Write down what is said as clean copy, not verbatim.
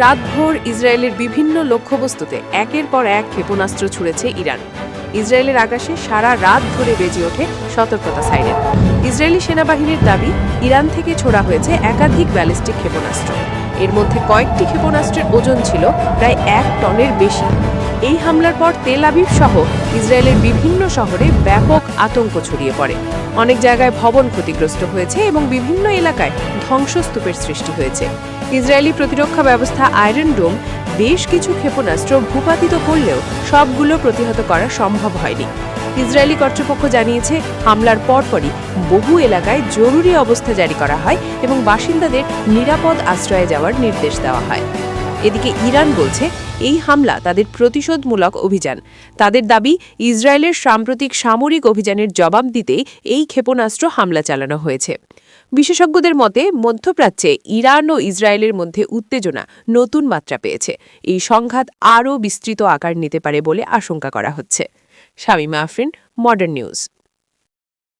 রাতভর ইসরায়েলের বিভিন্ন লক্ষ্যবস্তুতে একের পর এক ক্ষেপণাস্ত্র ছুড়েছে ইরান। ইসরায়েলের আকাশে সারা রাত ধরে বেজে ওঠে সতর্কতা সাইরেন। ইসরায়েলি সেনাবাহিনীর দাবি, ইরান থেকে ছোড়া হয়েছে একাধিক ব্যালিস্টিক ক্ষেপণাস্ত্র। এর মধ্যে কয়েকটি ক্ষেপণাস্ত্রের ওজন ছিল প্রায় 1 টনের বেশি। এই হামলার পর তেল আবিব সহ ইসরায়েলের বিভিন্ন শহরে ব্যাপক আতঙ্ক ছড়িয়ে পড়ে। অনেক জায়গায় ভবন ক্ষতিগ্রস্ত হয়েছে এবং বিভিন্ন এলাকায় ধ্বংসস্তূপের সৃষ্টি হয়েছে। ইসরায়েলি প্রতিরক্ষা ব্যবস্থা আয়রন ডোম বেশ কিছু ক্ষেপণাস্ত্র ভূপাতিত করলেও সবগুলো প্রতিহত করা সম্ভব হয়নি। ইসরায়েলি কর্তৃপক্ষ জানিয়েছে, হামলার পরপরই বহু এলাকায় জরুরি অবস্থা জারি করা হয় এবং বাসিন্দাদের নিরাপদ আশ্রয়ে যাওয়ার নির্দেশ দেওয়া হয়। এদিকে ইরান বলছে, এই হামলা তাদের প্রতিশোধমূলক অভিযান। তাদের দাবি, ইসরায়েলের সাম্প্রতিক সামরিক অভিযানের জবাব দিতেই এই ক্ষেপণাস্ত্র হামলা চালানো হয়েছে। বিশেষজ্ঞদের মতে, মধ্যপ্রাচ্যে ইরান ও ইসরায়েলের মধ্যে উত্তেজনা নতুন মাত্রা পেয়েছে। এই সংঘাত আরও বিস্তৃত আকার নিতে পারে বলে আশঙ্কা করা হচ্ছে। Shamima Afrin, modern news.